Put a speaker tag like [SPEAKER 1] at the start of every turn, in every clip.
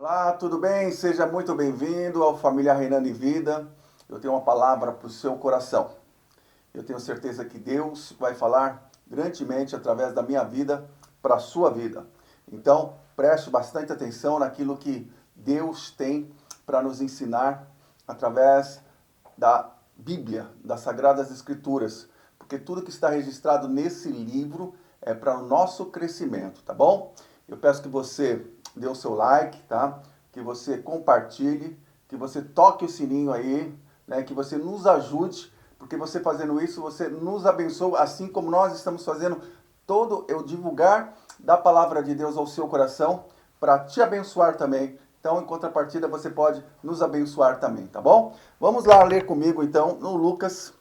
[SPEAKER 1] Olá, tudo bem? Seja muito bem-vindo ao Família Reinando em Vida. Eu tenho uma palavra para o seu coração. Eu tenho certeza que Deus vai falar grandemente através da minha vida para a sua vida. Então, preste bastante atenção naquilo que Deus tem para nos ensinar através da Bíblia, das Sagradas Escrituras, porque tudo que está registrado nesse livro é para o nosso crescimento, tá bom? Eu peço que você dê o seu like, tá? Que você compartilhe, que você toque o sininho aí, né? Que você nos ajude, porque você fazendo isso, você nos abençoa, assim como nós estamos fazendo todo eu divulgar da palavra de Deus ao seu coração para te abençoar também. Então, em contrapartida, você pode nos abençoar também, tá bom? Vamos lá ler comigo, então, no Lucas,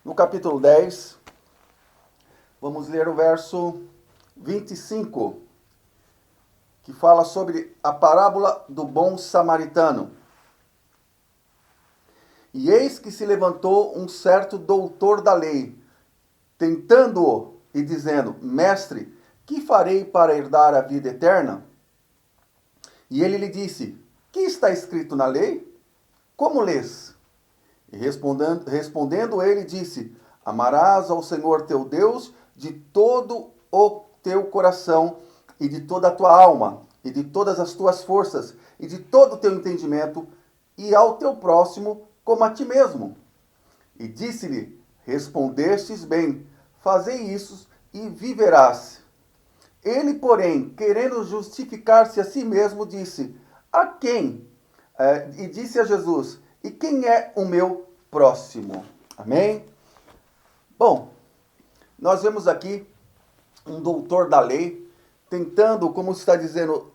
[SPEAKER 1] no capítulo 10. Vamos ler o verso 25, que fala sobre a parábola do bom samaritano. E eis que se levantou um certo doutor da lei, tentando-o e dizendo: Mestre, que farei para herdar a vida eterna? E ele lhe disse: Que está escrito na lei? Como lês? E respondendo ele disse: Amarás ao Senhor teu Deus de todo o teu coração e de toda a tua alma e de todas as tuas forças e de todo o teu entendimento, e ao teu próximo como a ti mesmo. E disse-lhe: Respondestes bem, fazei isso e viverás. Ele, porém, querendo justificar-se a si mesmo, disse: A quem? E disse a Jesus: E quem é o meu próximo? Amém? Bom, nós vemos aqui um doutor da lei tentando, como está dizendo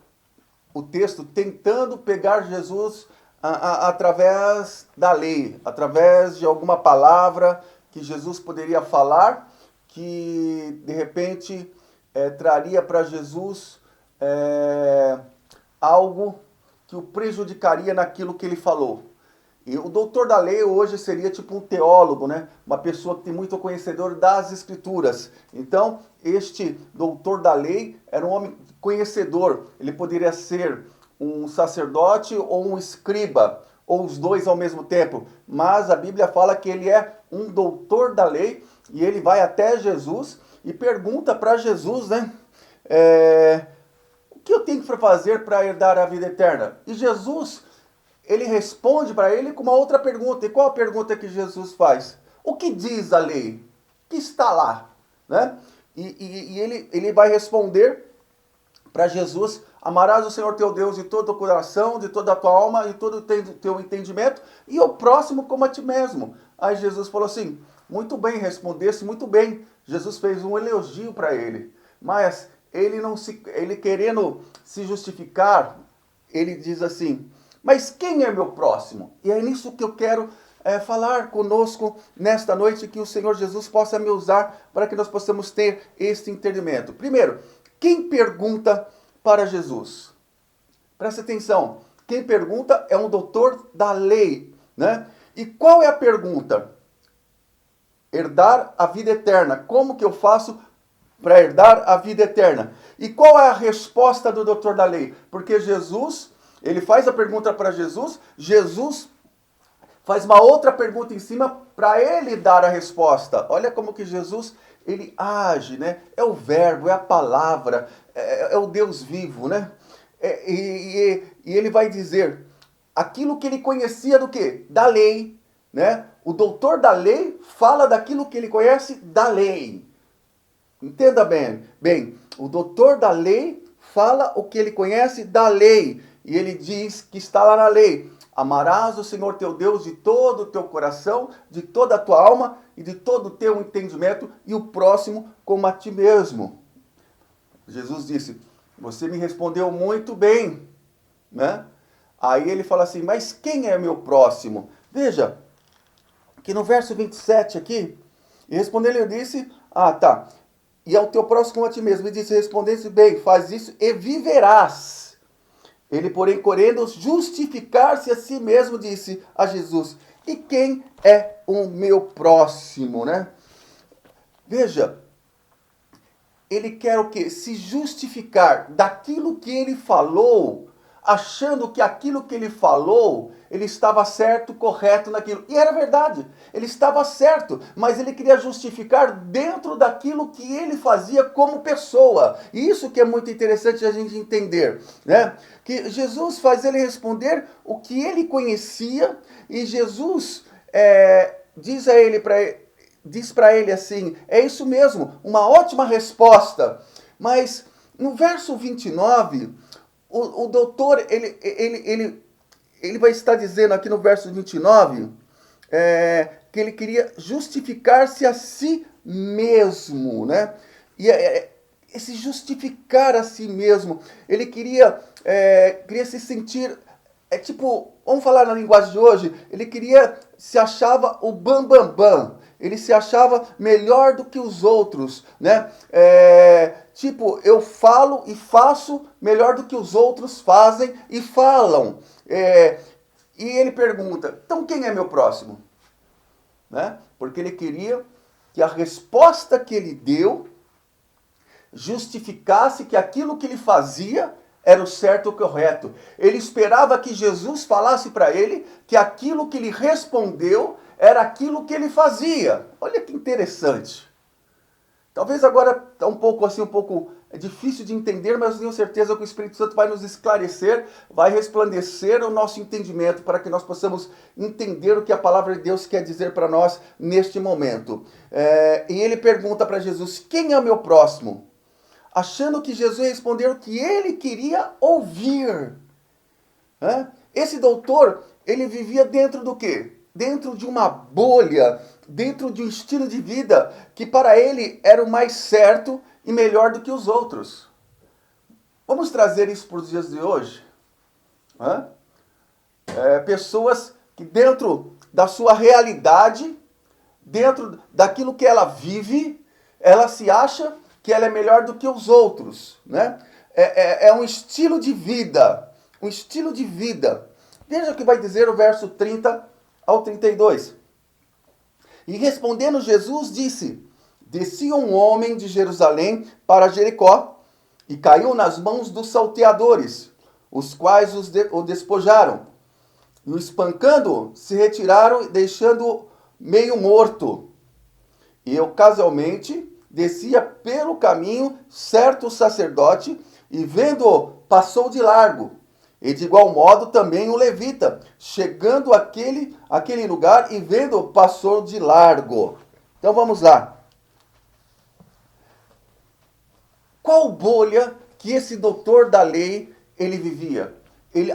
[SPEAKER 1] o texto, tentando pegar Jesus através da lei, através de alguma palavra que Jesus poderia falar, que de repente traria para Jesus algo que o prejudicaria naquilo que ele falou. E o doutor da lei hoje seria tipo um teólogo, né? Uma pessoa que tem muito conhecedor das escrituras. Então, este doutor da lei era um homem conhecedor. Ele poderia ser um sacerdote ou um escriba, ou os dois ao mesmo tempo. Mas a Bíblia fala que ele é um doutor da lei e ele vai até Jesus e pergunta para Jesus, né? O que eu tenho que fazer para herdar a vida eterna? E Jesus, ele responde para ele com uma outra pergunta. E qual a pergunta que Jesus faz? O que diz a lei? O que está lá? Né? E ele vai responder para Jesus: amarás o Senhor teu Deus de todo o coração, de toda a tua alma e todo o teu entendimento, e o próximo como a ti mesmo. Aí Jesus falou assim: muito bem, respondesse muito bem. Jesus fez um elogio para ele, mas ele querendo se justificar, ele diz assim: mas quem é meu próximo? E é nisso que eu quero falar conosco nesta noite, que o Senhor Jesus possa me usar para que nós possamos ter este entendimento. Primeiro, quem pergunta para Jesus? Presta atenção. Quem pergunta é um doutor da lei, né? E qual é a pergunta? Herdar a vida eterna. Como que eu faço para herdar a vida eterna? E qual é a resposta do doutor da lei? Porque Jesus, ele faz a pergunta para Jesus, Jesus faz uma outra pergunta em cima para ele dar a resposta. Olha como que Jesus, ele age, né? É o verbo, é a palavra, é o Deus vivo, né? E ele vai dizer aquilo que ele conhecia do quê? Da lei, né? O doutor da lei fala daquilo que ele conhece da lei. Entenda bem. Bem, o doutor da lei fala o que ele conhece da lei. E ele diz que está lá na lei: amarás o Senhor teu Deus de todo o teu coração, de toda a tua alma e de todo o teu entendimento, e o próximo como a ti mesmo. Jesus disse: você me respondeu muito bem, né? Aí ele fala assim: mas quem é meu próximo? Veja que no verso 27 aqui, e respondendo ele disse: tá, e ao teu próximo como a ti mesmo. Ele disse: respondesse bem, faz isso e viverás. Ele, porém, querendo justificar-se a si mesmo, disse a Jesus: e quem é o meu próximo, né? Veja, ele quer o quê? Se justificar daquilo que ele falou. achando que aquilo que ele falou, ele estava certo, correto naquilo. E era verdade, ele estava certo, mas ele queria justificar dentro daquilo que ele fazia como pessoa. E isso que é muito interessante a gente entender, né? Que Jesus faz ele responder o que ele conhecia, e Jesus diz para ele assim, é isso mesmo, uma ótima resposta. Mas no verso 29, o doutor, ele vai estar dizendo aqui no verso 29, que ele queria justificar-se a si mesmo, né? E esse justificar a si mesmo, ele queria se sentir, tipo, vamos falar na linguagem de hoje, ele se achava o bambambam, bam, bam. Ele se achava melhor do que os outros, né? Tipo, eu falo e faço melhor do que os outros fazem e falam. E ele pergunta, então quem é meu próximo? Né? Porque ele queria que a resposta que ele deu justificasse que aquilo que ele fazia era o certo e o correto. Ele esperava que Jesus falasse para ele que aquilo que ele respondeu era aquilo que ele fazia. Olha que interessante. Talvez agora está um pouco difícil de entender, mas eu tenho certeza que o Espírito Santo vai nos esclarecer, vai resplandecer o nosso entendimento para que nós possamos entender o que a palavra de Deus quer dizer para nós neste momento. E ele pergunta para Jesus, quem é o meu próximo? Achando que Jesus ia responder o que ele queria ouvir. Esse doutor, ele vivia dentro do quê? Dentro de uma bolha, dentro de um estilo de vida que para ele era o mais certo e melhor do que os outros. Vamos trazer isso para os dias de hoje? Pessoas que dentro da sua realidade, dentro daquilo que ela vive, ela se acha que ela é melhor do que os outros, né? É um estilo de vida, um estilo de vida. Veja o que vai dizer o verso 30 ao 32. E respondendo Jesus disse, descia um homem de Jerusalém para Jericó e caiu nas mãos dos salteadores, os quais o despojaram. E o espancando, se retiraram, deixando-o meio morto. E ocasionalmente descia pelo caminho certo sacerdote, e vendo-o, passou de largo. E de igual modo também o levita, chegando àquele lugar e vendo-o, passou de largo. Então vamos lá. Qual bolha que esse doutor da lei ele vivia?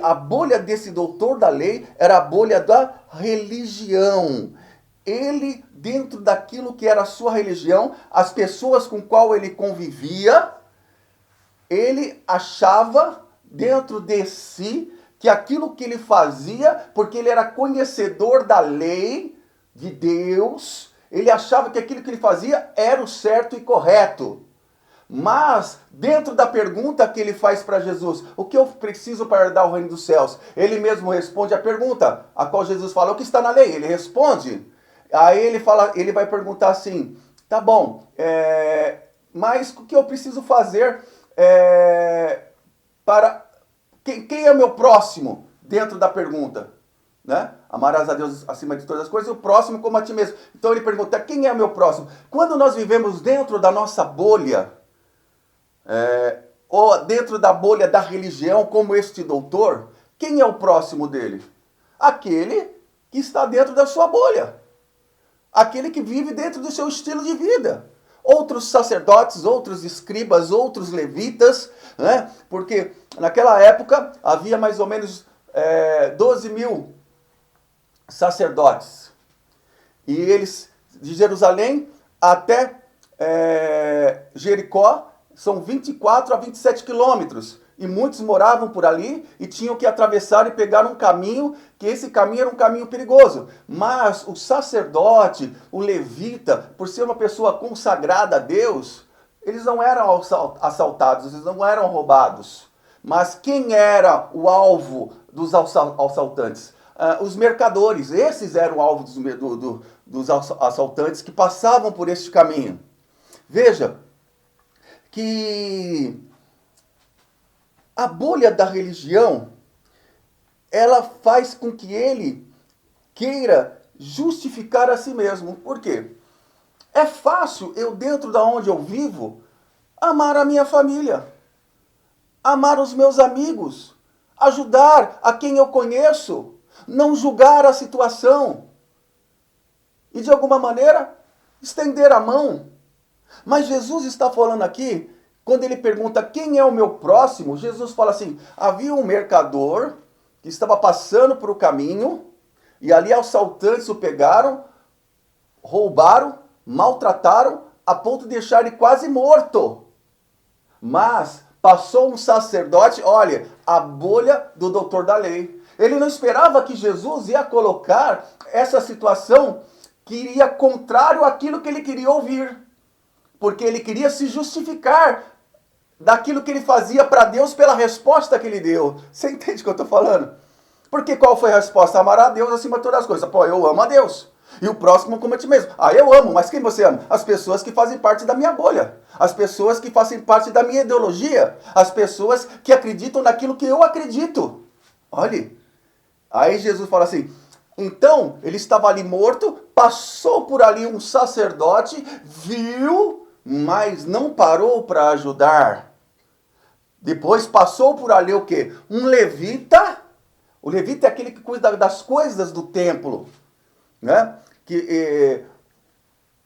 [SPEAKER 1] A bolha desse doutor da lei era a bolha da religião. Ele, dentro daquilo que era a sua religião, as pessoas com qual ele convivia, ele achava dentro de si que aquilo que ele fazia, porque ele era conhecedor da lei de Deus, ele achava que aquilo que ele fazia era o certo e correto. Mas, dentro da pergunta que ele faz para Jesus, o que eu preciso para herdar o reino dos céus? Ele mesmo responde a pergunta, a qual Jesus fala, o que está na lei? Ele responde. Aí ele vai perguntar assim, tá bom, mas o que eu preciso fazer para... Quem é o meu próximo? Dentro da pergunta. Né? Amarás a Deus acima de todas as coisas e o próximo como a ti mesmo. Então ele pergunta, quem é o meu próximo? Quando nós vivemos dentro da nossa bolha, ou dentro da bolha da religião, como este doutor, quem é o próximo dele? Aquele que está dentro da sua bolha. Aquele que vive dentro do seu estilo de vida. Outros sacerdotes, outros escribas, outros levitas, né? Porque naquela época havia mais ou menos 12 mil sacerdotes. E eles, de Jerusalém até Jericó, são 24 a 27 quilômetros. E muitos moravam por ali e tinham que atravessar e pegar um caminho, que esse caminho era um caminho perigoso. Mas o sacerdote, o levita, por ser uma pessoa consagrada a Deus, eles não eram assaltados, eles não eram roubados. Mas quem era o alvo dos assaltantes? Os mercadores, esses eram o alvo dos assaltantes que passavam por este caminho. Veja que a bolha da religião ela faz com que ele queira justificar a si mesmo. Por quê? É fácil eu, dentro da onde eu vivo, amar a minha família, amar os meus amigos, ajudar a quem eu conheço, não julgar a situação e, de alguma maneira, estender a mão. Mas Jesus está falando aqui, quando ele pergunta quem é o meu próximo, Jesus fala assim, havia um mercador que estava passando por o caminho, e ali assaltantes o pegaram, roubaram, maltrataram, a ponto de deixar ele quase morto. Mas passou um sacerdote, olha, a bolha do doutor da lei. Ele não esperava que Jesus ia colocar essa situação que iria contrário àquilo que ele queria ouvir. Porque ele queria se justificar daquilo que ele fazia para Deus pela resposta que ele deu. Você entende o que eu estou falando? Porque qual foi a resposta? Amar a Deus acima de todas as coisas. Pô, eu amo a Deus. E o próximo como a ti mesmo. Ah, eu amo, mas quem você ama? As pessoas que fazem parte da minha bolha. As pessoas que fazem parte da minha ideologia. As pessoas que acreditam naquilo que eu acredito. Olhe. Aí Jesus fala assim, então ele estava ali morto, passou por ali um sacerdote, viu, mas não parou para ajudar. Depois passou por ali o quê? Um levita. O levita é aquele que cuida das coisas do templo, né?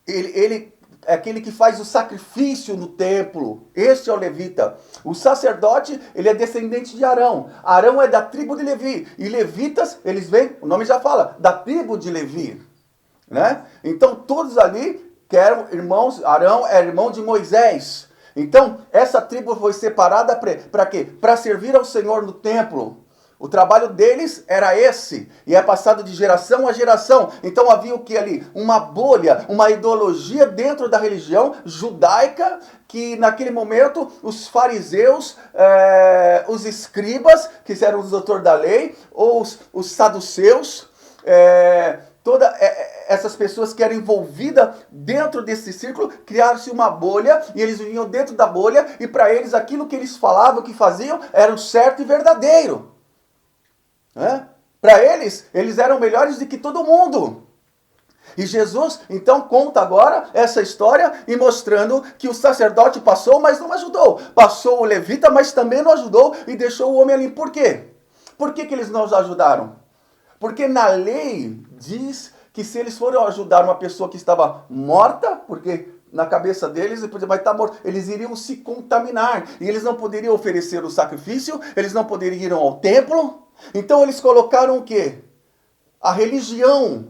[SPEAKER 1] Ele é aquele que faz o sacrifício no templo. Este é o levita. O sacerdote, ele é descendente de Arão. Arão é da tribo de Levi. E levitas, eles vêm, o nome já fala, da tribo de Levi, né? Então todos ali que eram irmãos, Arão era irmão de Moisés. Então essa tribo foi separada para quê? Para servir ao Senhor no templo. O trabalho deles era esse, e é passado de geração a geração. Então havia o que ali? Uma bolha, uma ideologia dentro da religião judaica, que naquele momento os fariseus, os escribas, que eram os doutores da lei, ou os saduceus, todas essas pessoas que eram envolvidas dentro desse círculo, criaram-se uma bolha, e eles viviam dentro da bolha, e para eles aquilo que eles falavam, que faziam, era o certo e verdadeiro. Para eles eram melhores do que todo mundo. E Jesus, então, conta agora essa história e mostrando que o sacerdote passou, mas não ajudou. Passou o levita, mas também não ajudou e deixou o homem ali. Por quê? Por que eles não ajudaram? Porque na lei diz que se eles forem ajudar uma pessoa que estava morta, porque na cabeça deles ele vai estar morto, eles iriam se contaminar. E eles não poderiam oferecer o sacrifício, eles não poderiam ir ao templo. Então eles colocaram o quê? A religião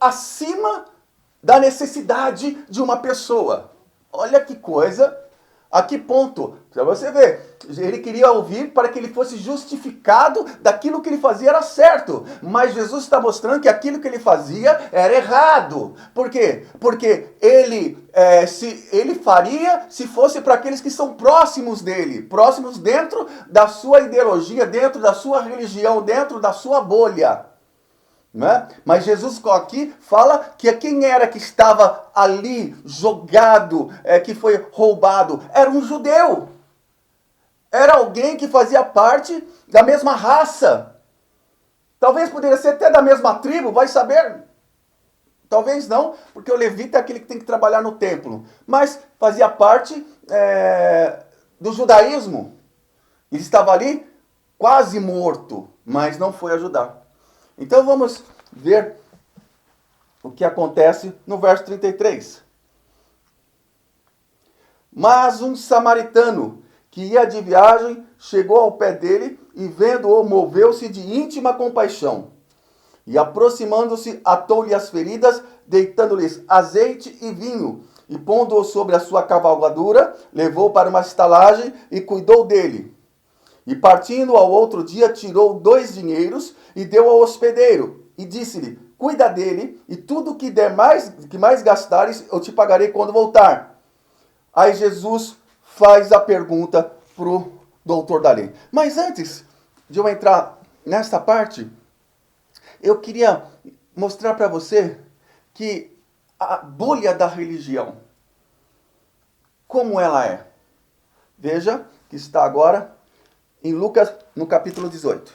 [SPEAKER 1] acima da necessidade de uma pessoa. Olha que coisa, a que ponto? Para você ver, ele queria ouvir para que ele fosse justificado daquilo que ele fazia era certo. Mas Jesus está mostrando que aquilo que ele fazia era errado. Por quê? Porque ele faria se fosse para aqueles que são próximos dele. Próximos dentro da sua ideologia, dentro da sua religião, dentro da sua bolha. Né? Mas Jesus aqui fala que quem era que estava ali jogado, que foi roubado, era um judeu. Era alguém que fazia parte da mesma raça. Talvez poderia ser até da mesma tribo, vai saber. Talvez não, porque o levita é aquele que tem que trabalhar no templo. Mas fazia parte do judaísmo. Ele estava ali quase morto, mas não foi ajudar. Então vamos ver o que acontece no verso 33. Mas um samaritano que ia de viagem chegou ao pé dele e vendo-o moveu-se de íntima compaixão. E aproximando-se atou-lhe as feridas, deitando-lhes azeite e vinho. E pondo-o sobre a sua cavalgadura, levou para uma estalagem e cuidou dele. E partindo ao outro dia, tirou 2 dinheiros e deu ao hospedeiro. E disse-lhe, cuida dele, e tudo que mais gastares, eu te pagarei quando voltar. Aí Jesus faz a pergunta para o doutor da lei. Mas antes de eu entrar nessa parte, eu queria mostrar para você que a bolha da religião, como ela é. Veja que está agora em Lucas, no capítulo 18.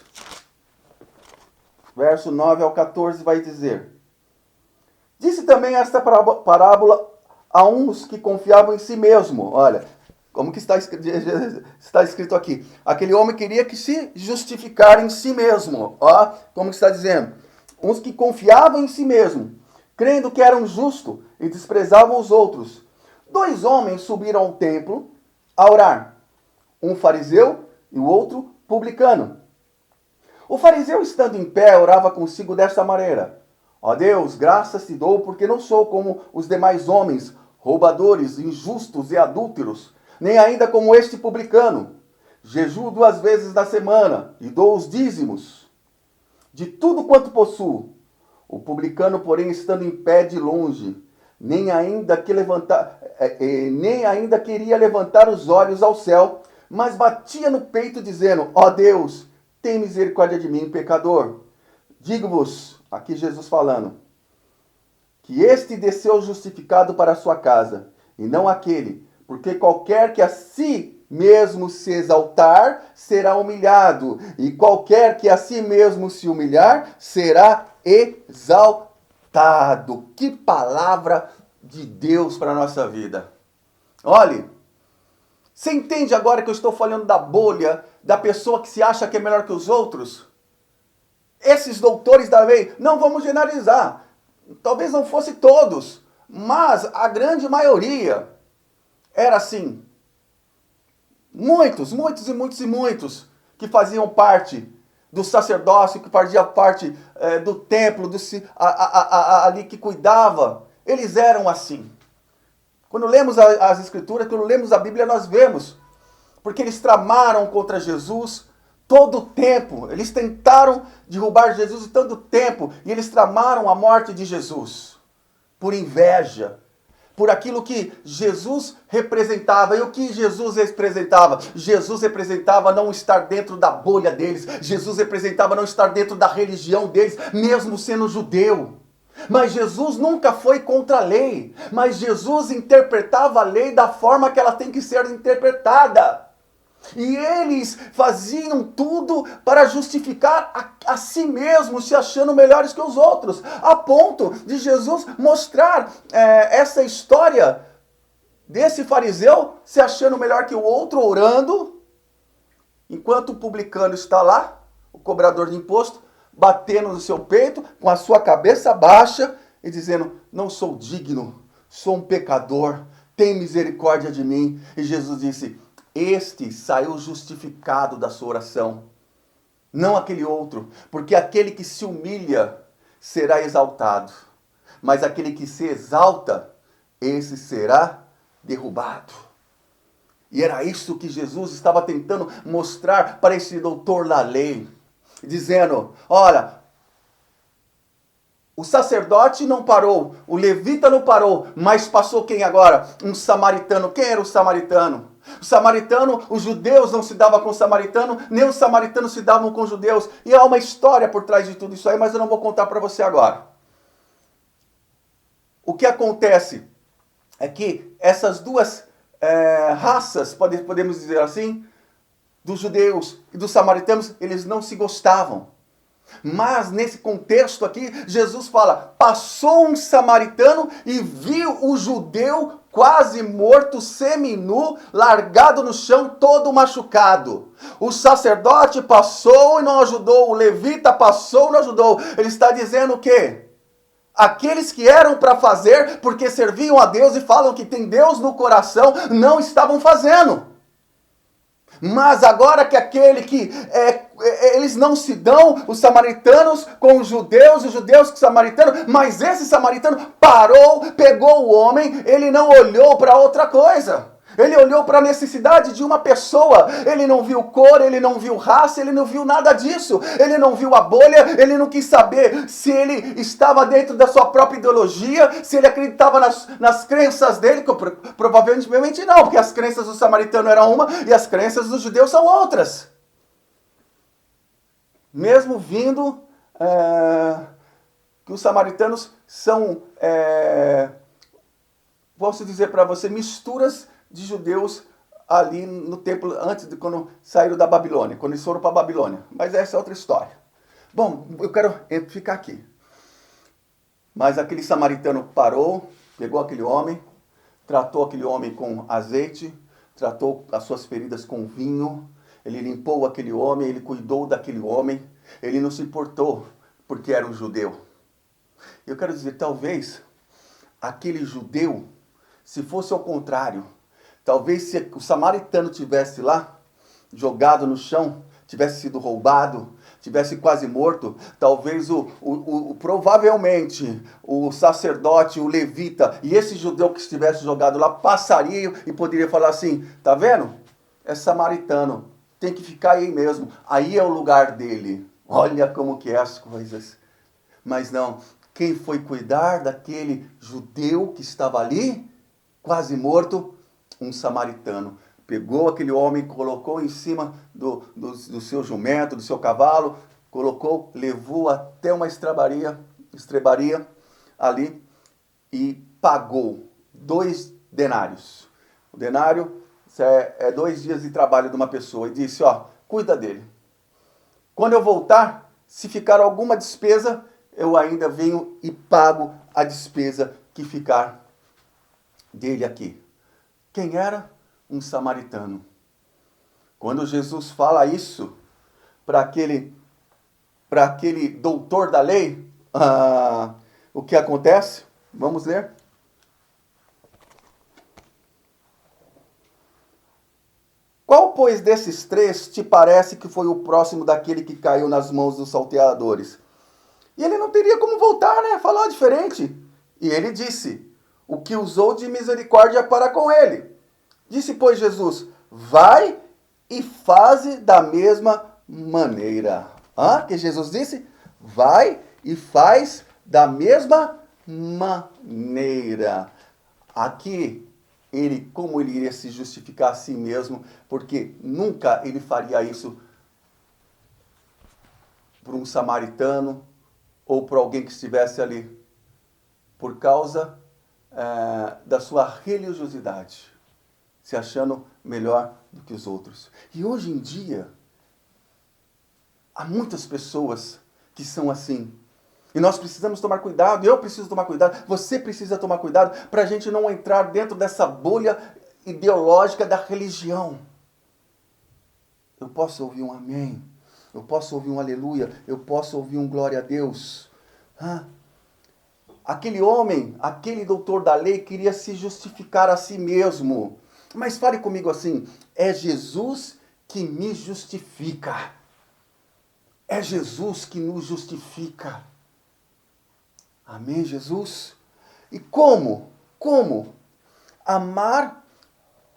[SPEAKER 1] Verso 9 ao 14 vai dizer: Disse também esta parábola a uns que confiavam em si mesmo. Olha, como que está escrito aqui? Aquele homem queria que se justificar em si mesmo. Ó, como que está dizendo? Uns que confiavam em si mesmo, crendo que eram justos e desprezavam os outros. 2 homens subiram ao templo a orar, um fariseu e o outro publicano. O fariseu, estando em pé, orava consigo desta maneira: Ó Deus, graças te dou, porque não sou como os demais homens, roubadores, injustos e adúlteros, nem ainda como este publicano. Jejuo 2 vezes na semana e dou os dízimos de tudo quanto possuo. O publicano, porém, estando em pé de longe, nem ainda queria levantar os olhos ao céu, mas batia no peito, dizendo: Ó Deus, tem misericórdia de mim, pecador. Digo-vos, aqui Jesus falando, que este desceu justificado para a sua casa, e não aquele, porque qualquer que a si mesmo se exaltar, será humilhado, e qualquer que a si mesmo se humilhar, será exaltado. Que palavra de Deus para a nossa vida. Olhe, você entende agora que eu estou falando da bolha, da pessoa que se acha que é melhor que os outros? Esses doutores da lei, não vamos generalizar, talvez não fosse todos, mas a grande maioria era assim. Muitos que faziam parte do sacerdócio, que faziam parte do templo, ali que cuidava, eles eram assim. Quando lemos as Escrituras, quando lemos a Bíblia, nós vemos, porque eles tramaram contra Jesus todo o tempo. Eles tentaram derrubar Jesus todo o tempo, e eles tramaram a morte de Jesus por inveja, por aquilo que Jesus representava. E o que Jesus representava? Jesus representava não estar dentro da bolha deles. Jesus representava não estar dentro da religião deles, mesmo sendo judeu. Mas Jesus nunca foi contra a lei. Mas Jesus interpretava a lei da forma que ela tem que ser interpretada. E eles faziam tudo para justificar a si mesmos, se achando melhores que os outros, a ponto de Jesus mostrar essa história desse fariseu se achando melhor que o outro, orando, enquanto o publicano está lá, o cobrador de imposto, batendo no seu peito, com a sua cabeça baixa e dizendo: não sou digno, sou um pecador, tem misericórdia de mim. E Jesus disse: este saiu justificado da sua oração, não aquele outro, porque aquele que se humilha será exaltado, mas aquele que se exalta, esse será derrubado. E era isso que Jesus estava tentando mostrar para esse doutor da lei, dizendo: olha, o sacerdote não parou, o levita não parou, mas passou quem agora? Um samaritano. Quem era o samaritano? O samaritano, os judeus não se davam com o samaritano, nem os samaritanos se davam com os judeus. E há uma história por trás de tudo isso aí, mas eu não vou contar para você agora. O que acontece é que essas duas raças, podemos dizer assim, dos judeus e dos samaritanos, eles não se gostavam. Mas nesse contexto aqui, Jesus fala: passou um samaritano e viu o judeu quase morto, seminu, largado no chão, todo machucado. O sacerdote passou e não ajudou, o levita passou e não ajudou. Ele está dizendo o quê? Aqueles que eram para fazer, porque serviam a Deus e falam que tem Deus no coração, não estavam fazendo. Mas agora que aquele que eles não se dão, os samaritanos com os judeus com os samaritanos, mas esse samaritano parou, pegou o homem, ele não olhou para outra coisa. Ele olhou para a necessidade de uma pessoa. Ele não viu cor, ele não viu raça, ele não viu nada disso. Ele não viu a bolha, ele não quis saber se ele estava dentro da sua própria ideologia, se ele acreditava nas crenças dele, que provavelmente não, porque as crenças do samaritano eram uma e as crenças dos judeus são outras. Mesmo vindo que os samaritanos são, posso dizer para você, misturas de judeus ali no templo, antes de quando saíram da Babilônia, quando eles foram para a Babilônia. Mas essa é outra história. Bom, eu quero ficar aqui. Mas aquele samaritano parou, pegou aquele homem, tratou aquele homem com azeite, tratou as suas feridas com vinho, ele limpou aquele homem, ele cuidou daquele homem, ele não se importou porque era um judeu. Eu quero dizer, talvez aquele judeu, se fosse ao contrário, talvez se o samaritano tivesse lá, jogado no chão, tivesse sido roubado, tivesse quase morto, talvez provavelmente o sacerdote, o levita e esse judeu que estivesse jogado lá passaria e poderia falar assim, tá vendo? É samaritano, tem que ficar aí mesmo, aí é o lugar dele. Olha como que é as coisas. Mas não, quem foi cuidar daquele judeu que estava ali, quase morto? Um samaritano. Pegou aquele homem, colocou em cima do seu jumento, do seu cavalo, colocou, levou até uma estrebaria ali e pagou 2 denários. O denário é 2 dias de trabalho de uma pessoa. E disse, ó, cuida dele. Quando eu voltar, se ficar alguma despesa, eu ainda venho e pago a despesa que ficar dele aqui. Quem era? Um samaritano. Quando Jesus fala isso para aquele doutor da lei, o que acontece? Vamos ler. Qual, pois, desses 3 te parece que foi o próximo daquele que caiu nas mãos dos salteadores? E ele não teria como voltar, né? Falar diferente. E ele disse, o que usou de misericórdia para com ele. Disse, pois, Jesus, vai e faze da mesma maneira. Que Jesus disse? Vai e faz da mesma maneira. Aqui, como ele iria se justificar a si mesmo, porque nunca ele faria isso por um samaritano ou por alguém que estivesse ali, por causa da sua religiosidade, se achando melhor do que os outros. E hoje em dia, há muitas pessoas que são assim. E nós precisamos tomar cuidado, eu preciso tomar cuidado, você precisa tomar cuidado para a gente não entrar dentro dessa bolha ideológica da religião. Eu posso ouvir um amém, eu posso ouvir um aleluia, eu posso ouvir um glória a Deus. Aquele homem, aquele doutor da lei queria se justificar a si mesmo. Mas fale comigo assim, é Jesus que me justifica. É Jesus que nos justifica. Amém, Jesus? E como? Como? Amar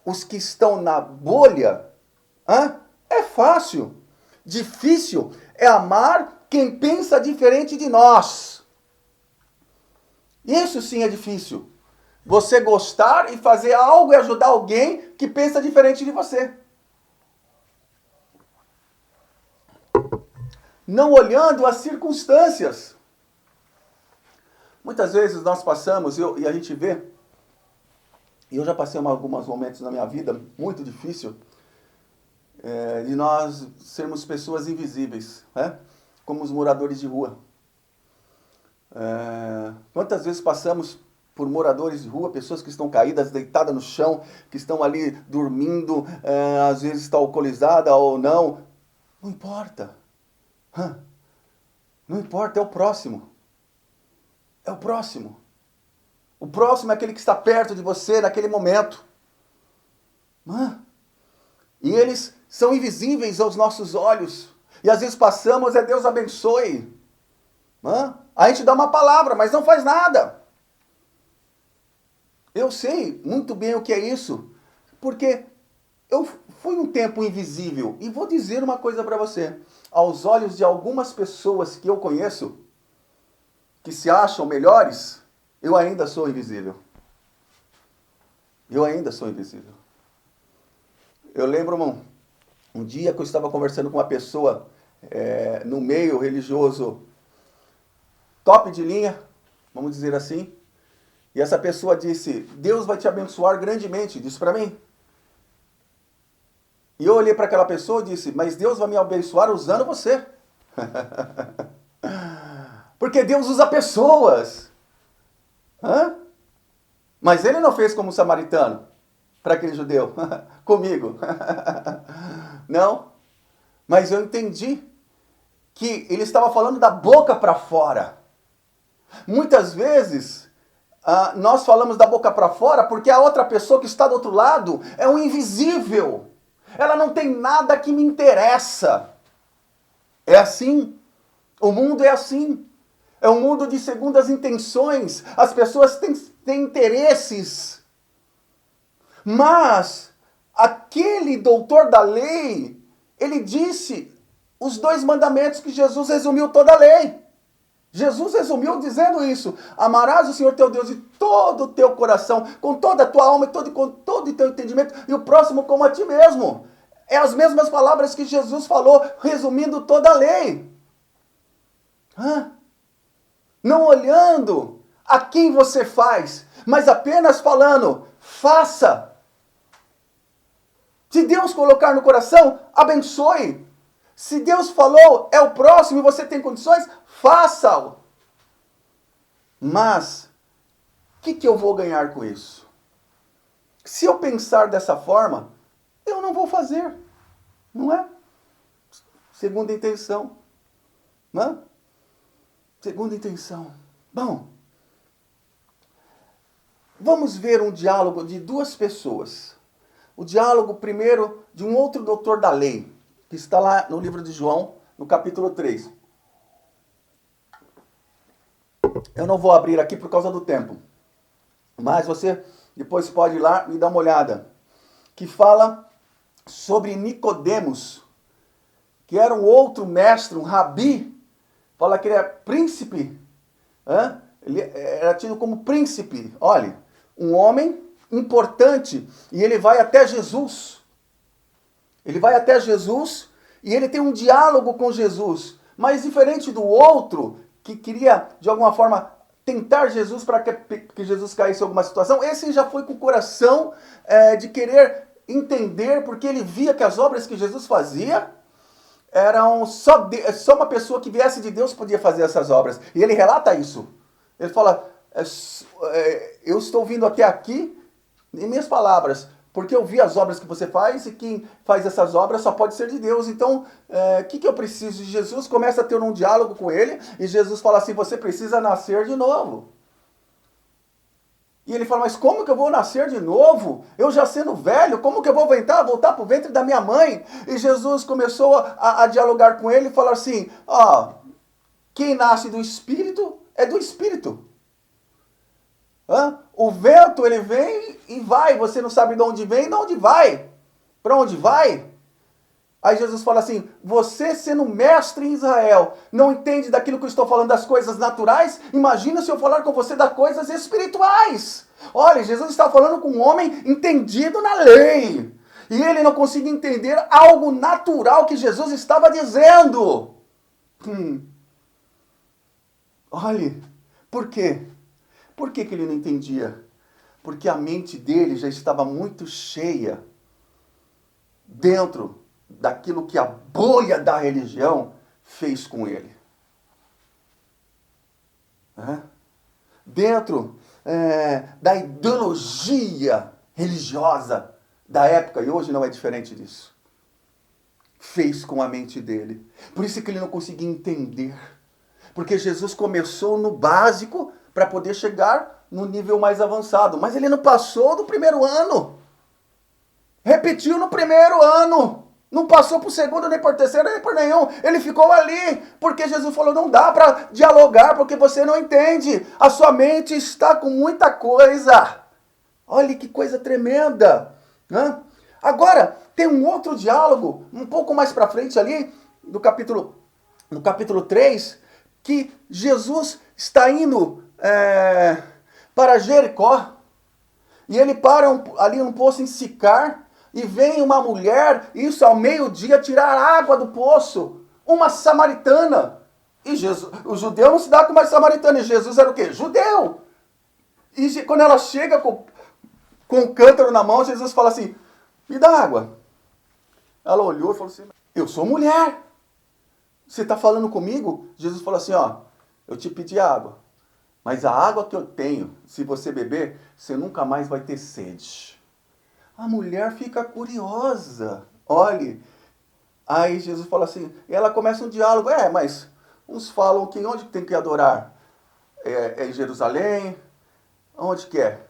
[SPEAKER 1] os que estão na bolha? É fácil. Difícil é amar quem pensa diferente de nós. Isso sim é difícil. Você gostar e fazer algo e ajudar alguém que pensa diferente de você. Não olhando as circunstâncias. Muitas vezes nós passamos, e a gente vê, e eu já passei alguns momentos na minha vida muito difícil, de nós sermos pessoas invisíveis, né? Como os moradores de rua. Quantas vezes passamos por moradores de rua, pessoas que estão caídas, deitadas no chão, que estão ali dormindo, às vezes está alcoolizada ou não. Não importa. Não importa, é o próximo. É o próximo. O próximo é aquele que está perto de você naquele momento. E eles são invisíveis aos nossos olhos. E às vezes passamos, Deus abençoe. A gente dá uma palavra, mas não faz nada. Eu sei muito bem o que é isso, porque eu fui um tempo invisível. E vou dizer uma coisa para você. Aos olhos de algumas pessoas que eu conheço, que se acham melhores, eu ainda sou invisível. Eu ainda sou invisível. Eu lembro um dia que eu estava conversando com uma pessoa no meio religioso top de linha, vamos dizer assim. E essa pessoa disse, Deus vai te abençoar grandemente, disse para mim. E eu olhei para aquela pessoa e disse, mas Deus vai me abençoar usando você. Porque Deus usa pessoas. Hã? Mas ele não fez como o samaritano, para aquele judeu, comigo. Não. Mas eu entendi que ele estava falando da boca para fora. Muitas vezes, nós falamos da boca para fora porque a outra pessoa que está do outro lado é um invisível. Ela não tem nada que me interessa. É assim. O mundo é assim. É um mundo de segundas intenções. As pessoas têm interesses. Mas aquele doutor da lei, ele disse os 2 mandamentos que Jesus resumiu toda a lei. Jesus resumiu dizendo isso: amarás o Senhor teu Deus de todo o teu coração, com toda a tua alma e com todo o teu entendimento, e o próximo como a ti mesmo. É as mesmas palavras que Jesus falou, resumindo toda a lei. Não olhando a quem você faz, mas apenas falando, faça. Se Deus colocar no coração, abençoe. Se Deus falou, é o próximo e você tem condições, faça-o. Mas, o que eu vou ganhar com isso? Se eu pensar dessa forma, eu não vou fazer. Não é? Segunda intenção. Não é? Segunda intenção. Bom, vamos ver um diálogo de 2 pessoas. O diálogo primeiro de um outro doutor da lei, que está lá no livro de João, no capítulo 3. Eu não vou abrir aqui por causa do tempo, mas você depois pode ir lá e dar uma olhada. Que fala sobre Nicodemos, que era um outro mestre, um rabi. Fala que ele é príncipe. Ele era tido como príncipe. Olha, um homem importante. E ele vai até Jesus. Ele vai até Jesus e ele tem um diálogo com Jesus. Mas diferente do outro, que queria, de alguma forma, tentar Jesus para que Jesus caísse em alguma situação, esse já foi com o coração de querer entender, porque ele via que as obras que Jesus fazia eram só uma pessoa que viesse de Deus podia fazer essas obras. E ele relata isso. Ele fala, eu estou vindo até aqui, em minhas palavras, porque eu vi as obras que você faz e quem faz essas obras só pode ser de Deus. Então, o que eu preciso de Jesus? Começa a ter um diálogo com ele e Jesus fala assim, você precisa nascer de novo. E ele fala, mas como que eu vou nascer de novo? Eu já sendo velho, como que eu vou voltar para o ventre da minha mãe? E Jesus começou a dialogar com ele e falar assim, quem nasce do Espírito é do Espírito. O vento, ele vem e vai, você não sabe de onde vem e de onde vai. Para onde vai? Aí Jesus fala assim, você sendo mestre em Israel, não entende daquilo que eu estou falando das coisas naturais? Imagina se eu falar com você das coisas espirituais. Olha, Jesus está falando com um homem entendido na lei. E ele não conseguia entender algo natural que Jesus estava dizendo. Olha, por quê? Por que ele não entendia? Porque a mente dele já estava muito cheia dentro daquilo que a bolha da religião fez com ele. Dentro da ideologia religiosa da época, e hoje não é diferente disso. Fez com a mente dele. Por isso que ele não conseguia entender. Porque Jesus começou no básico para poder chegar no nível mais avançado. Mas ele não passou do primeiro ano. Repetiu no primeiro ano. Não passou para o segundo, nem para o terceiro, nem por nenhum. Ele ficou ali, porque Jesus falou, não dá para dialogar, porque você não entende. A sua mente está com muita coisa. Olha que coisa tremenda. Agora, tem um outro diálogo, um pouco mais para frente ali, no capítulo 3, que Jesus está indo para Jericó. E ele para ali num poço em Sicar. E vem uma mulher, isso ao meio-dia, tirar água do poço. Uma samaritana. E Jesus, o judeu não se dá com uma samaritana. E Jesus era o quê? Judeu. E quando ela chega com um cântaro na mão, Jesus fala assim, me dá água. Ela olhou e falou assim, eu sou mulher. Você está falando comigo? Jesus falou assim, ó, eu te pedi água. Mas a água que eu tenho, se você beber, você nunca mais vai ter sede. A mulher fica curiosa. Olhe. Aí Jesus fala assim, e ela começa um diálogo. Mas uns falam que onde tem que adorar? É em Jerusalém? Onde que é?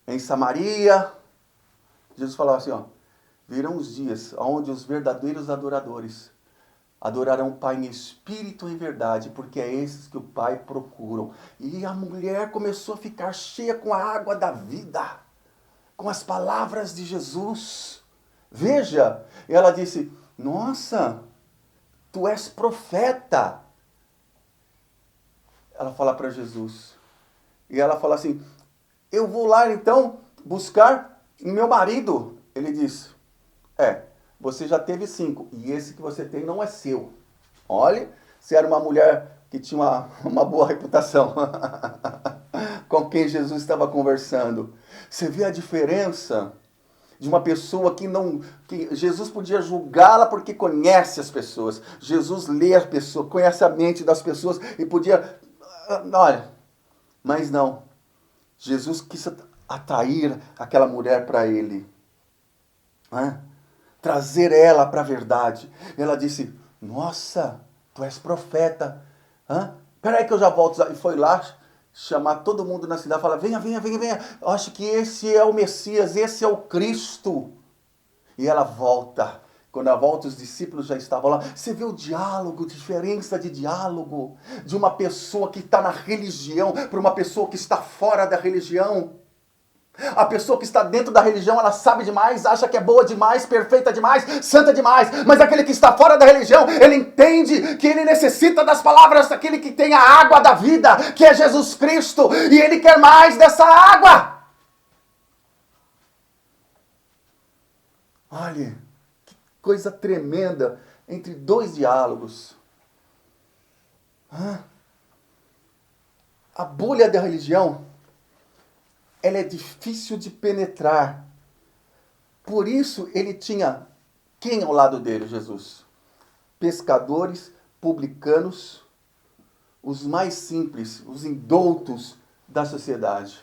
[SPEAKER 1] Em Samaria? Jesus falava assim, ó, virão os dias onde os verdadeiros adoradores adorarão o Pai em espírito e em verdade, porque é esses que o Pai procura. E a mulher começou a ficar cheia com a água da vida, com as palavras de Jesus. Veja, ela disse, nossa, tu és profeta. Ela fala para Jesus. E ela fala assim, eu vou lá então buscar meu marido. Ele diz, você já teve 5, e esse que você tem não é seu. Olha, se era uma mulher que tinha uma boa reputação com quem Jesus estava conversando. Você vê a diferença de uma pessoa que Jesus podia julgá-la porque conhece as pessoas. Jesus lê as pessoas, conhece a mente das pessoas e podia... Olha, mas não. Jesus quis atrair aquela mulher para ele. Trazer ela para a verdade. Ela disse, nossa, tu és profeta. Peraí que eu já volto. E foi lá chamar todo mundo na cidade e falar, venha. Eu acho que esse é o Messias, esse é o Cristo. E ela volta. Quando ela volta, os discípulos já estavam lá. Você vê o diálogo, diferença de diálogo. De uma pessoa que está na religião para uma pessoa que está fora da religião. A pessoa que está dentro da religião, ela sabe demais, acha que é boa demais, perfeita demais, santa demais. Mas aquele que está fora da religião, ele entende que ele necessita das palavras daquele que tem a água da vida, que é Jesus Cristo. E ele quer mais dessa água. Olha, que coisa tremenda entre dois diálogos. A bolha da religião, ela é difícil de penetrar. Por isso ele tinha quem ao lado dele, Jesus? Pescadores, publicanos, os mais simples, os indoutos da sociedade.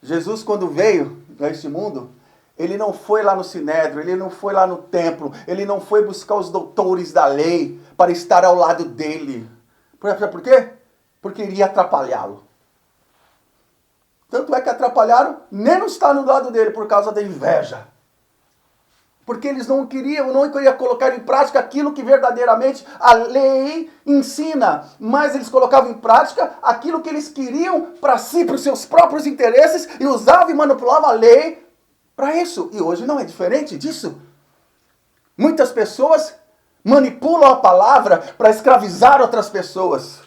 [SPEAKER 1] Jesus, quando veio a este mundo, ele não foi lá no Sinédrio, ele não foi lá no templo, ele não foi buscar os doutores da lei para estar ao lado dele. Por quê? Porque iria atrapalhá-lo. Tanto é que atrapalharam, nem não está no lado dele por causa da inveja. Porque eles não queriam colocar em prática aquilo que verdadeiramente a lei ensina. Mas eles colocavam em prática aquilo que eles queriam para si, para os seus próprios interesses, e usavam e manipulavam a lei para isso. E hoje não é diferente disso. Muitas pessoas manipulam a palavra para escravizar outras pessoas.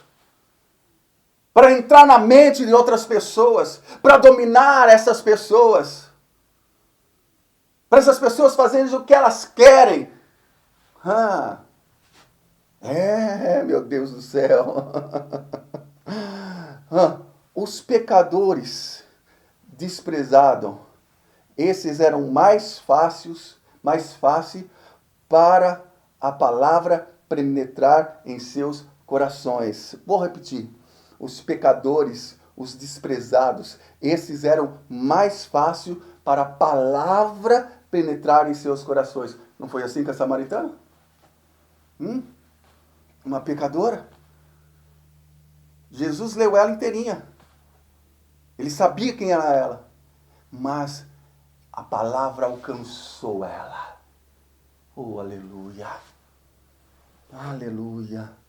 [SPEAKER 1] Para entrar na mente de outras pessoas, para dominar essas pessoas, para essas pessoas fazerem o que elas querem. Meu Deus do céu. Os pecadores desprezados, esses eram mais fácil para a palavra penetrar em seus corações. Vou repetir. Os pecadores, os desprezados, esses eram mais fácil para a palavra penetrar em seus corações. Não foi assim com a samaritana? Uma pecadora? Jesus leu ela inteirinha. Ele sabia quem era ela. Mas a palavra alcançou ela. Oh, aleluia. Aleluia.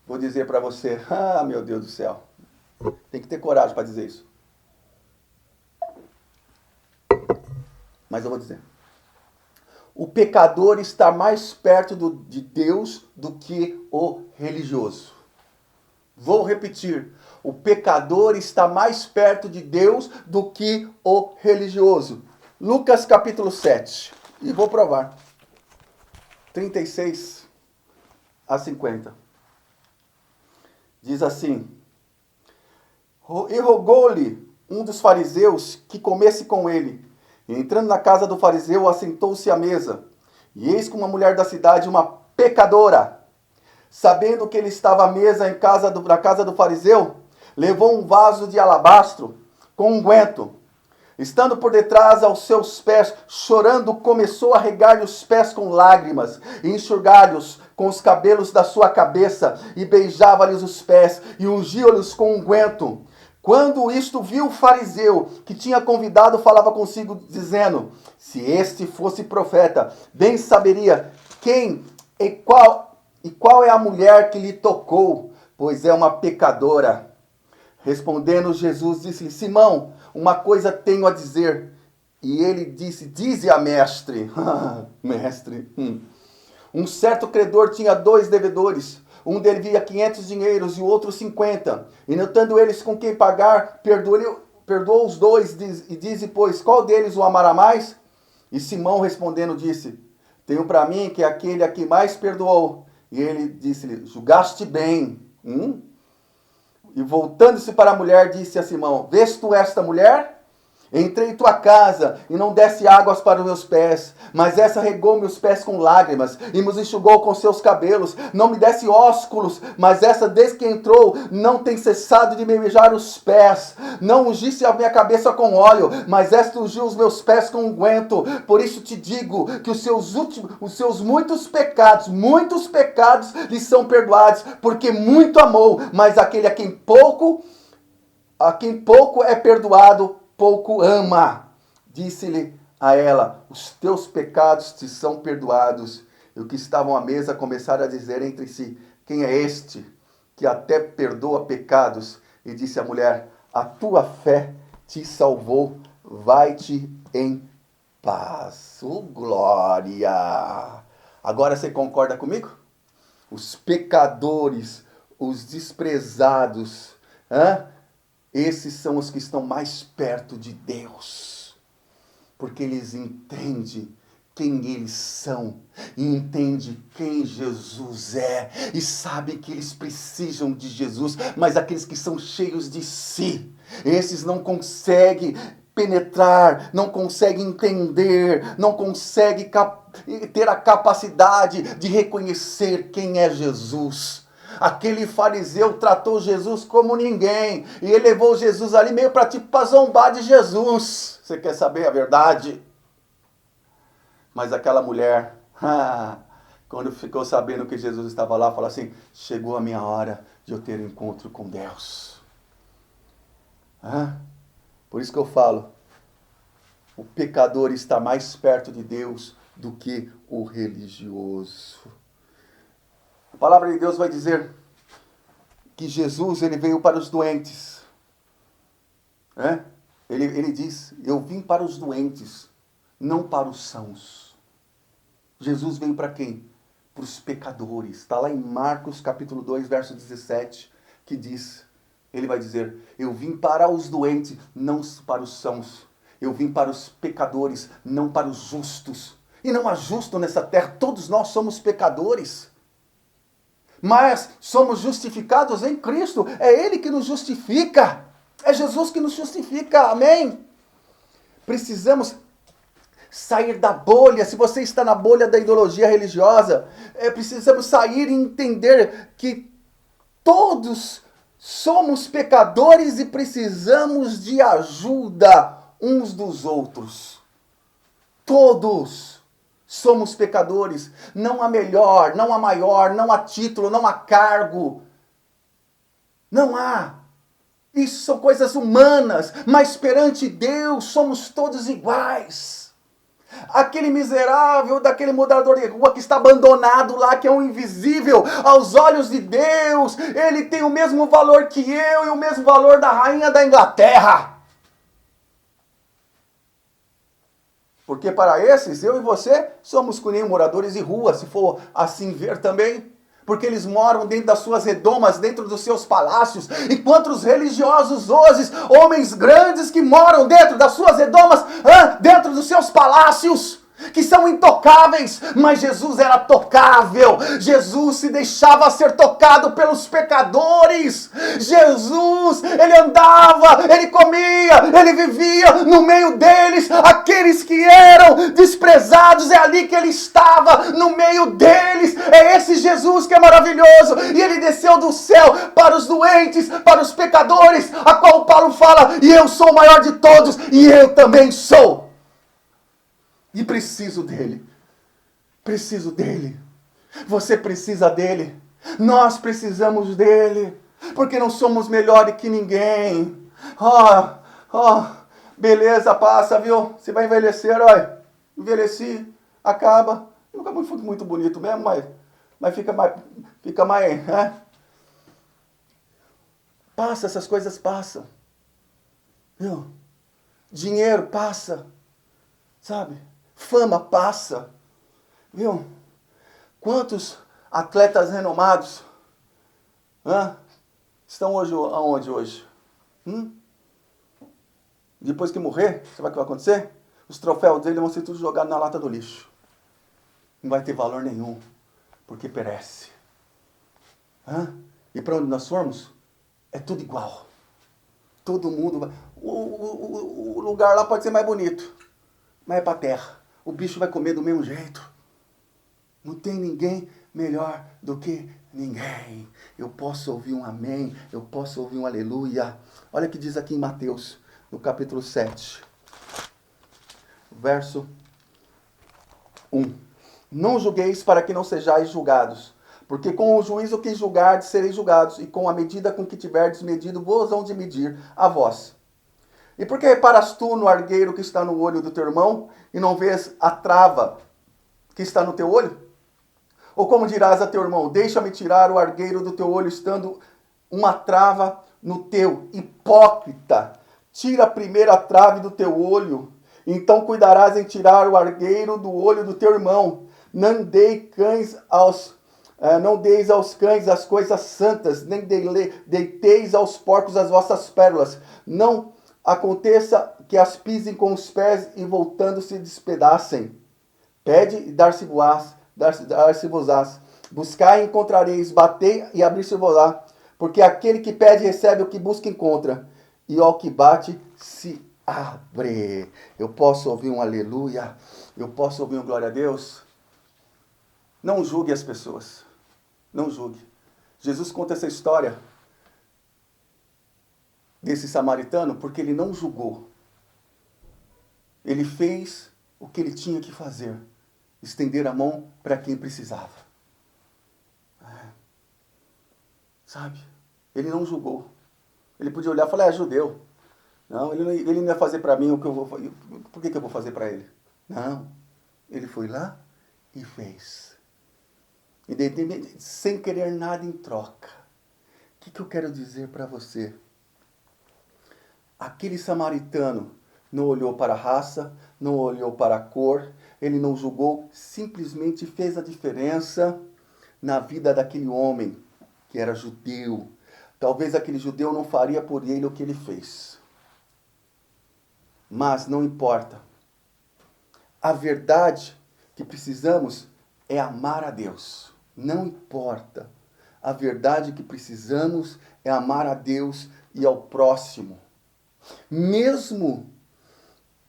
[SPEAKER 1] Vou dizer para você, meu Deus do céu. Tem que ter coragem para dizer isso. Mas eu vou dizer. O pecador está mais perto de Deus do que o religioso. Vou repetir. O pecador está mais perto de Deus do que o religioso. Lucas capítulo 7. E vou provar. 36 a 50. Diz assim, e rogou-lhe um dos fariseus que comesse com ele. E entrando na casa do fariseu, assentou-se à mesa. E eis que uma mulher da cidade, uma pecadora, sabendo que ele estava à mesa na casa do fariseu, levou um vaso de alabastro com unguento. Estando por detrás aos seus pés, chorando, começou a regar-lhe os pés com lágrimas, e enxugar-lhes com os cabelos da sua cabeça, e beijava-lhes os pés, e ungia-lhes com unguento. Quando isto viu o fariseu, que tinha convidado, falava consigo, dizendo: se este fosse profeta, bem saberia quem e qual é a mulher que lhe tocou, pois é uma pecadora. Respondendo Jesus, disse-lhe: Simão, uma coisa tenho a dizer. E ele disse: dize-a, mestre. Mestre. Um certo credor tinha 2 devedores. Um devia 500 dinheiros e o outro 50. E notando eles com quem pagar, perdoou os 2 e disse, pois, qual deles o amará mais? E Simão respondendo disse: tenho para mim que é aquele a quem mais perdoou. E ele disse-lhe: julgaste bem. E voltando-se para a mulher, disse a Simão: vês tu esta mulher? Entrei em tua casa e não desse águas para os meus pés, mas essa regou meus pés com lágrimas e me enxugou com seus cabelos. Não me desse ósculos, mas essa, desde que entrou, não tem cessado de me beijar os pés. Não ungisse a minha cabeça com óleo, mas esta ungiu os meus pés com unguento. Por isso te digo que os seus muitos pecados lhes são perdoados, porque muito amou, mas aquele a quem pouco é perdoado, pouco ama. Disse-lhe a ela: os teus pecados te são perdoados. E os que estavam à mesa começaram a dizer entre si: quem é este que até perdoa pecados? E disse a mulher: a tua fé te salvou, vai-te em paz. Glória! Agora você concorda comigo? Os pecadores, os desprezados, esses são os que estão mais perto de Deus, porque eles entendem quem eles são, e entendem quem Jesus é, e sabem que eles precisam de Jesus. Mas aqueles que são cheios de si, esses não conseguem penetrar, não conseguem entender, não conseguem ter a capacidade de reconhecer quem é Jesus. Aquele fariseu tratou Jesus como ninguém. E ele levou Jesus ali meio para zombar de Jesus. Você quer saber a verdade? Mas aquela mulher, quando ficou sabendo que Jesus estava lá, falou assim: chegou a minha hora de eu ter um encontro com Deus. Por isso que eu falo, o pecador está mais perto de Deus do que o religioso. A palavra de Deus vai dizer que Jesus, ele veio para os doentes. Ele diz: eu vim para os doentes, não para os sãos. Jesus veio para quem? Para os pecadores. Está lá em Marcos capítulo 2, verso 17, que diz, ele vai dizer: eu vim para os doentes, não para os sãos. Eu vim para os pecadores, não para os justos. E não há justo nessa terra, todos nós somos pecadores. Mas somos justificados em Cristo. É Ele que nos justifica. É Jesus que nos justifica. Amém? Precisamos sair da bolha. Se você está na bolha da ideologia religiosa, precisamos sair e entender que todos somos pecadores e precisamos de ajuda uns dos outros. Todos somos pecadores. Não há melhor, não há maior, não há título, não há cargo. Não há. Isso são coisas humanas, mas perante Deus somos todos iguais. Aquele miserável daquele morador de rua que está abandonado lá, que é um invisível aos olhos de Deus, ele tem o mesmo valor que eu e o mesmo valor da rainha da Inglaterra. Porque para esses, eu e você, somos que nem moradores de rua, se for assim ver também. Porque eles moram dentro das suas redomas, dentro dos seus palácios. Enquanto os religiosos hoje, homens grandes que moram dentro das suas redomas, dentro dos seus palácios, que são intocáveis, mas Jesus era tocável. Jesus se deixava ser tocado pelos pecadores. Jesus, ele andava, ele comia, ele vivia no meio deles, aqueles que eram desprezados, é ali que ele estava, no meio deles. É esse Jesus que é maravilhoso, e ele desceu do céu para os doentes, para os pecadores, a qual Paulo fala, e eu sou o maior de todos, e eu também sou. E preciso dele. Preciso dele. Você precisa dele. Nós precisamos dele. Porque não somos melhores que ninguém. Beleza, passa, viu? Você vai envelhecer, olha. Envelheci, acaba. Nunca fui muito bonito mesmo, mas fica mais, né? Passa, essas coisas passam. Viu? Dinheiro passa. Sabe? Fama passa. Viu? Quantos atletas renomados estão hoje aonde hoje? Depois que morrer, sabe o que vai acontecer? Os troféus dele vão ser tudo jogados na lata do lixo. Não vai ter valor nenhum, porque perece. E para onde nós formos, é tudo igual. Todo mundo vai... O lugar lá pode ser mais bonito, mas é para a terra. O bicho vai comer do mesmo jeito. Não tem ninguém melhor do que ninguém. Eu posso ouvir um amém, eu posso ouvir um aleluia. Olha o que diz aqui em Mateus, no capítulo 7, verso 1. Não julgueis para que não sejais julgados, porque com o juízo que julgardes sereis julgados, e com a medida com que tiverdes medido, vos hão de medir a vós. E por que reparas tu no argueiro que está no olho do teu irmão, e não vês a trava que está no teu olho? Ou como dirás a teu irmão, deixa-me tirar o argueiro do teu olho, estando uma trava no teu? Hipócrita, tira primeiro a trave do teu olho, então cuidarás em tirar o argueiro do olho do teu irmão. Não deis aos cães as coisas santas, nem deiteis aos porcos as vossas pérolas. Não aconteça que as pisem com os pés e voltando se despedacem. Pede e dar-se-vos-ás. Buscai e encontrareis, batei e abrir-se-vos-á. Porque aquele que pede recebe, o que busca encontra, e ao que bate se abre. Eu posso ouvir um aleluia, eu posso ouvir um glória a Deus. Não julgue as pessoas, não julgue. Jesus conta essa história desse samaritano porque ele não julgou. Ele fez o que ele tinha que fazer, estender a mão para quem precisava. Sabe? Ele não julgou. Ele podia olhar e falar, é judeu. Não, ele não ia fazer para mim o que eu vou fazer. Por que eu vou fazer para ele? Não. Ele foi lá e fez. E sem querer nada em troca. O que eu quero dizer para você? Aquele samaritano não olhou para a raça, não olhou para a cor, ele não julgou, simplesmente fez a diferença na vida daquele homem que era judeu. Talvez aquele judeu não faria por ele o que ele fez. Mas não importa. A verdade que precisamos é amar a Deus. Não importa. A verdade que precisamos é amar a Deus e ao próximo. Mesmo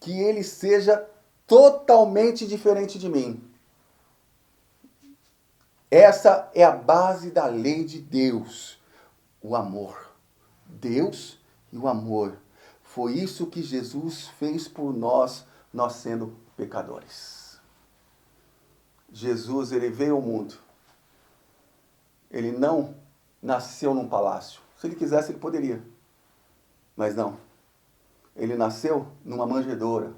[SPEAKER 1] que ele seja totalmente diferente de mim. Essa é a base da lei de Deus. O amor. Deus e o amor. Foi isso que Jesus fez por nós, nós sendo pecadores. Jesus, ele veio ao mundo. Ele não nasceu num palácio. Se ele quisesse, ele poderia. Mas não. Ele nasceu numa manjedoura.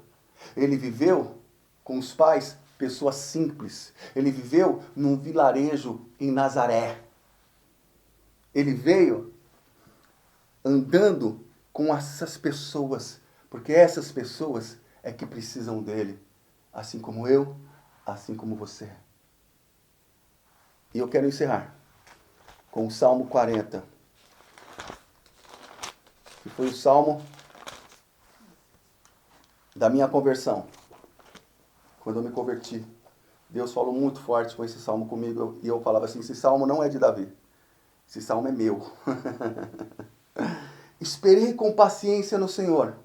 [SPEAKER 1] Ele viveu com os pais, pessoas simples. Ele viveu num vilarejo em Nazaré. Ele veio andando com essas pessoas, porque essas pessoas é que precisam dele, assim como eu, assim como você. E eu quero encerrar com o Salmo 40, que foi o salmo da minha conversão. quando eu me converti, Deus falou muito forte com esse salmo comigo, e eu falava assim, esse salmo não é de Davi, esse salmo é meu. Esperei com paciência no Senhor,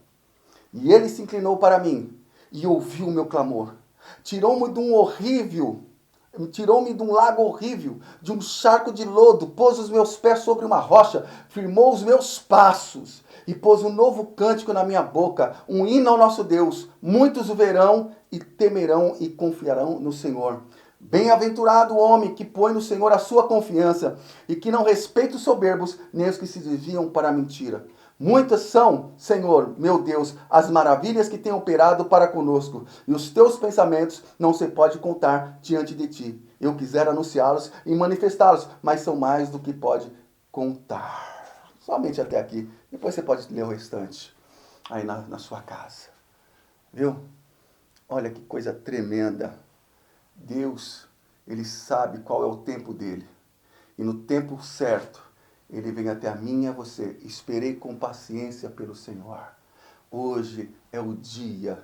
[SPEAKER 1] e Ele se inclinou para mim, e ouviu o meu clamor. Tirou-me de um lago horrível, de um charco de lodo, pôs os meus pés sobre uma rocha, firmou os meus passos, e pôs um novo cântico na minha boca, um hino ao nosso Deus. Muitos o verão e temerão e confiarão no Senhor. Bem-aventurado o homem que põe no Senhor a sua confiança e que não respeita os soberbos, nem os que se desviam para a mentira. Muitas são, Senhor, meu Deus, as maravilhas que tem operado para conosco, e os teus pensamentos não se pode contar diante de ti. Eu quisera anunciá-los e manifestá-los, mas são mais do que pode contar. Somente até aqui. Depois você pode ler o restante aí na sua casa. Viu? Olha que coisa tremenda. Deus, Ele sabe qual é o tempo dele. E no tempo certo, Ele vem até a mim e a você. Esperei com paciência pelo Senhor. Hoje é o dia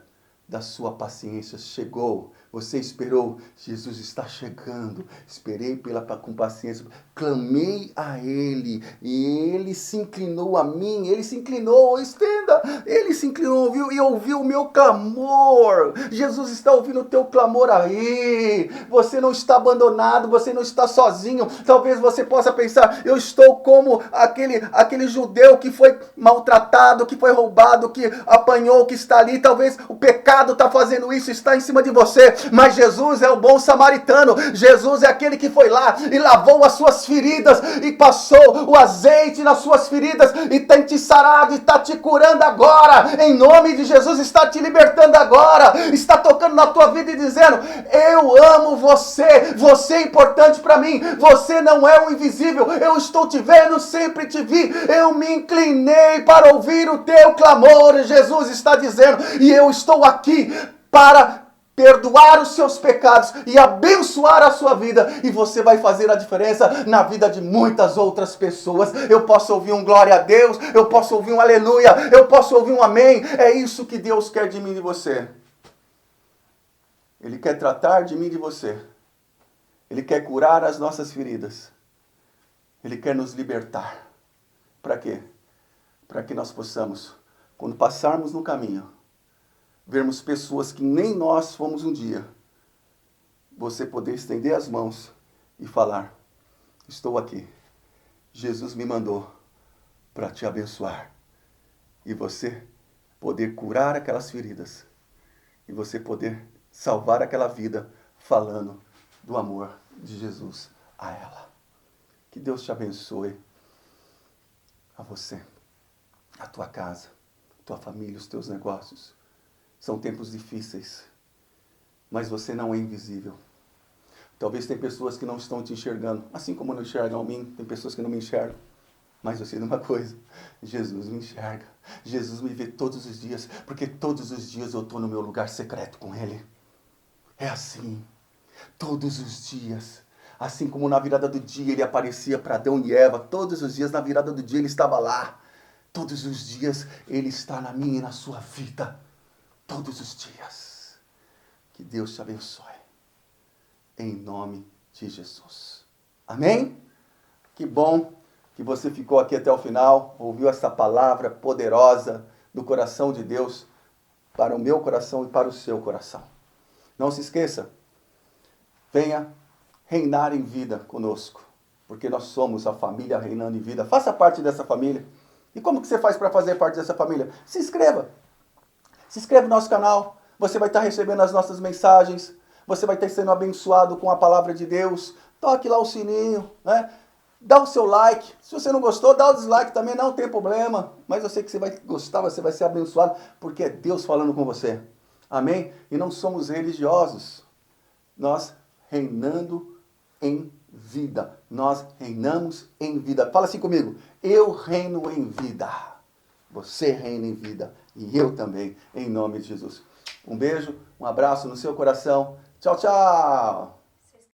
[SPEAKER 1] da sua paciência. Chegou. Você esperou. Jesus está chegando. Esperei com paciência. Clamei a Ele. E Ele se inclinou a mim. Ele se inclinou. Estenda. Ele se inclinou e ouviu o meu clamor. Jesus está ouvindo o teu clamor aí. Você não está abandonado. Você não está sozinho. Talvez você possa pensar, eu estou como aquele judeu que foi maltratado, que foi roubado, que apanhou, que está ali. Talvez o pecado está fazendo isso, está em cima de você. Mas Jesus é o bom samaritano. Jesus é aquele que foi lá e lavou as suas feridas e passou o azeite nas suas feridas e tem te sarado e está te curando agora. Em nome de Jesus, está te libertando agora. Está tocando na tua vida e dizendo, eu amo você. Você é importante para mim. Você não é o invisível. Eu estou te vendo, sempre te vi. Eu me inclinei para ouvir o teu clamor. Jesus está dizendo, e eu estou aqui para perdoar os seus pecados e abençoar a sua vida. E você vai fazer a diferença na vida de muitas outras pessoas. Eu posso ouvir um glória a Deus, eu posso ouvir um aleluia, eu posso ouvir um amém. É isso que Deus quer de mim e de você. Ele quer tratar de mim e de você. Ele quer curar as nossas feridas. Ele quer nos libertar. Para quê? Para que nós possamos, quando passarmos no caminho, vermos pessoas que nem nós fomos um dia, você poder estender as mãos e falar, estou aqui, Jesus me mandou para te abençoar, e você poder curar aquelas feridas, e você poder salvar aquela vida, falando do amor de Jesus a ela. Que Deus te abençoe, a você, a tua casa, a tua família, os teus negócios. São tempos difíceis, mas você não é invisível. Talvez tem pessoas que não estão te enxergando, assim como não enxergam a mim, tem pessoas que não me enxergam. Mas eu sei de uma coisa, Jesus me enxerga, Jesus me vê todos os dias, porque todos os dias eu estou no meu lugar secreto com Ele. É assim, todos os dias. Assim como na virada do dia Ele aparecia para Adão e Eva, todos os dias na virada do dia Ele estava lá. Todos os dias Ele está na minha e na sua vida. Todos os dias. Que Deus te abençoe. Em nome de Jesus. Amém? Que bom que você ficou aqui até o final, ouviu essa palavra poderosa do coração de Deus para o meu coração e para o seu coração. Não se esqueça, venha reinar em vida conosco, porque nós somos a família reinando em vida. Faça parte dessa família. E como que você faz para fazer parte dessa família? Se inscreva. Se inscreve no nosso canal, você vai estar recebendo as nossas mensagens, você vai estar sendo abençoado com a palavra de Deus. Toque lá o sininho, né? Dá o seu like. Se você não gostou, dá o dislike também, não tem problema. Mas eu sei que você vai gostar, você vai ser abençoado, porque é Deus falando com você. Amém? E não somos religiosos. Nós reinando em vida. Nós reinamos em vida. Fala assim comigo. Eu reino em vida. Você reina em vida. E eu também, em nome de Jesus. Um beijo, um abraço no seu coração. Tchau, tchau!